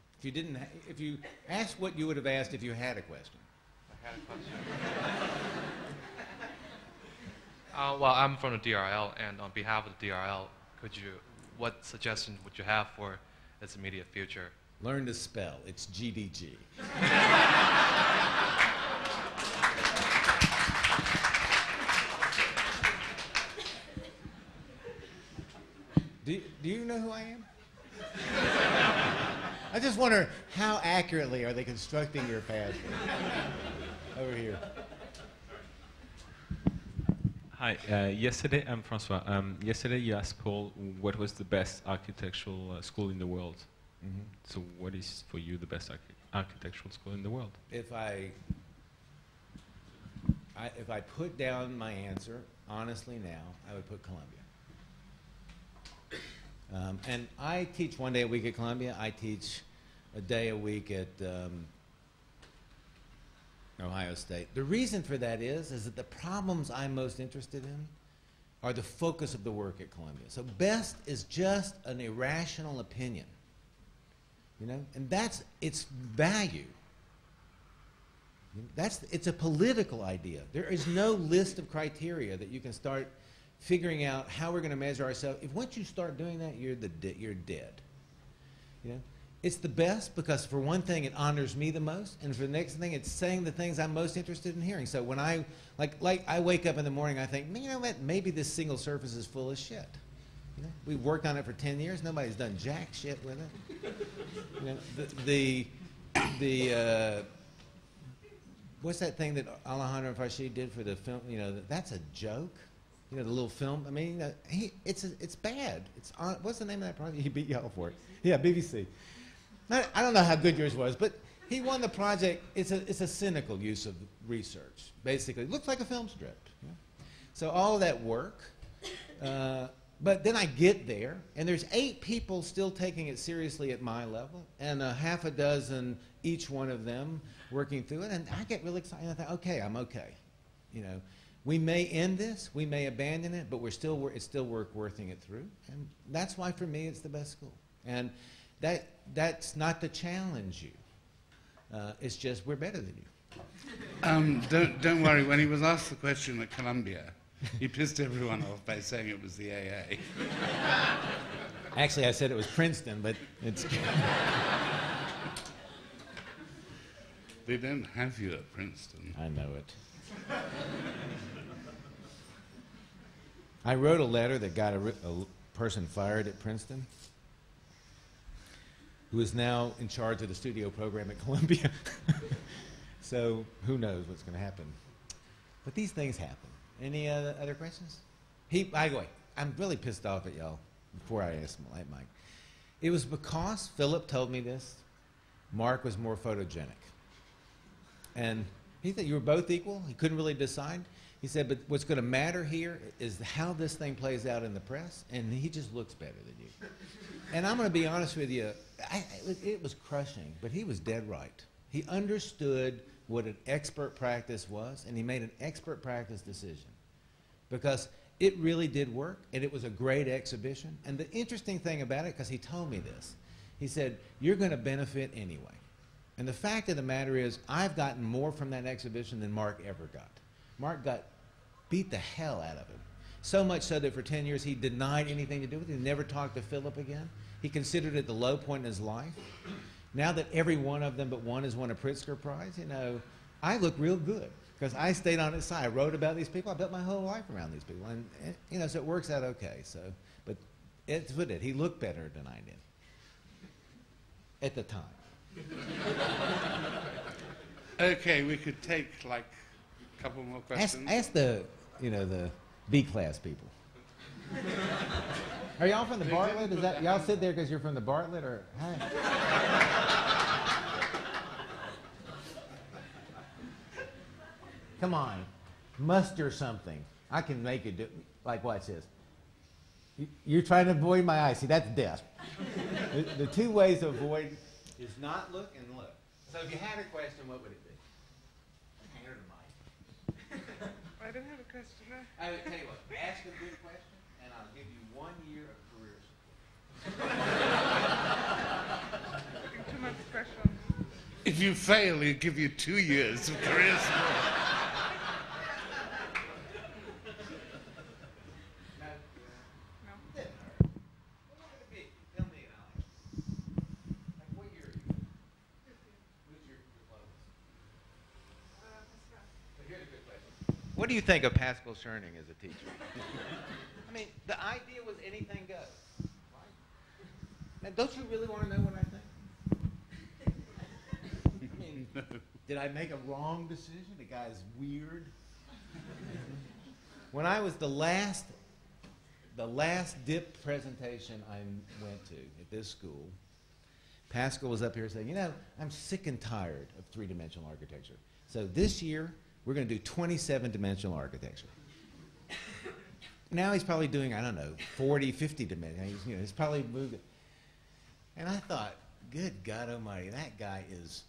If you asked what you would have asked if you had a question. I had a question. Well, I'm from the DRL, and on behalf of the DRL, what suggestions would you have for its immediate future? Learn to spell. It's GDG. Do you know who I am? I just wonder how accurately are they constructing your past? Over here. Hi, yesterday, I'm Francois. Yesterday you asked Paul what was the best architectural school in the world. Mm-hmm. So what is for you the best architectural school in the world? If I put down my answer, honestly now, I would put Columbia. And I teach 1 day a week at Columbia. I teach a day a week at Ohio State. The reason for that is that the problems I'm most interested in are the focus of the work at Columbia. So best is just an irrational opinion, you know, and that's its value. It's a political idea. There is no list of criteria that you can start figuring out how we're going to measure ourselves. If once you start doing that, you're dead. You know, it's the best because for one thing, it honors me the most, and for the next thing, it's saying the things I'm most interested in hearing. So when I I wake up in the morning, I think, you know what? Maybe this single surface is full of shit. You know, we've worked on it for 10 years. Nobody's done jack shit with it. You know, what's that thing that Alejandro Farshid did for the film? You know, that's a joke. You know, the little film. I mean, you know, it's bad. It's on, what's the name of that project? He beat y'all for it. Yeah, BBC. I don't know how good yours was, but he won the project. It's a cynical use of research. Basically, it looks like a film strip. You know? So all of that work. But then I get there, and there's 8 people still taking it seriously at my level, and half a dozen each one of them working through it, and I get really excited. I think, okay, I'm okay. You know, we may end this, we may abandon it, but it's still working it through, and that's why for me it's the best school. And that's not to challenge you. It's just we're better than you. Don't worry. When he was asked the question at Columbia, he pissed everyone off by saying it was the AA. Actually, I said it was Princeton, but it's... They don't have you at Princeton. I know it. I wrote a letter that got a person fired at Princeton who is now in charge of the studio program at Columbia. So who knows what's going to happen. But these things happen. Any other questions? By the way, I'm really pissed off at y'all before I asked Mike. It was because Philip told me this. Mark was more photogenic. And he said, you were both equal. He couldn't really decide. He said, but what's going to matter here is how this thing plays out in the press, and he just looks better than you. And I'm going to be honest with you, it was crushing, but he was dead right. He understood what an expert practice was, and he made an expert practice decision because it really did work, and it was a great exhibition. And the interesting thing about it, because he told me this, he said, you're going to benefit anyway. And the fact of the matter is, I've gotten more from that exhibition than Mark ever got. Mark beat the hell out of him. So much so that for 10 years he denied anything to do with it. He never talked to Philip again. He considered it the low point in his life. Now that every one of them but one has won a Pritzker Prize, you know, I look real good because I stayed on his side. I wrote about these people. I built my whole life around these people. And you know, so it works out okay. So, but it's what it. He looked better than I did at the time. Okay, we could take like a couple more questions. Ask the B-class people. Are y'all from the Bartlett? Is that y'all sit there because you're from the Bartlett, or hi? Come on, muster something. I can make it do. Like watch this. You're trying to avoid my eyes. See, that's death. The 2 ways to avoid is not look and look. So if you had a question, what would it be? Hand her the mic. I don't have a question. I would tell you what, ask a good question, and I'll give you 1 year of career support. Putting too much pressure on. If you fail, he'll give you 2 years of career support. What do you think of Pascal Schoening as a teacher? I mean, the idea was anything goes, right? Now, don't you really want to know what I think? I mean, did I make a wrong decision? The guy's weird. When I was the last DIP presentation I went to at this school, Pascal was up here saying, you know, I'm sick and tired of three-dimensional architecture. So this year, we're going to do 27-dimensional architecture. Now he's probably doing, I don't know, 40, 50 dimensional. He's probably moved it. And I thought, good God almighty, that guy is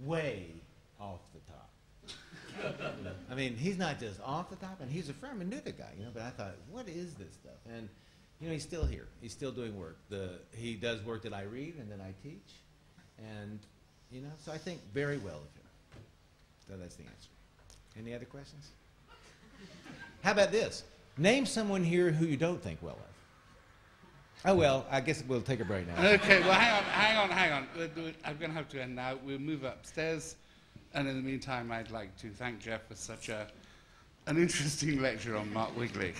way off the top. I mean, he's not just off the top, and he's a friend. I knew the guy, but I thought, what is this stuff? And, he's still here. He's still doing work. He does work that I read and that I teach. And, so I think very well of him. So that's the answer. Any other questions? How about this? Name someone here who you don't think well of. Oh, well, I guess we'll take a break now. Okay, well, hang on. I'm going to have to end now. We'll move upstairs. And in the meantime, I'd like to thank Jeff for such an interesting lecture on Mark Wigley.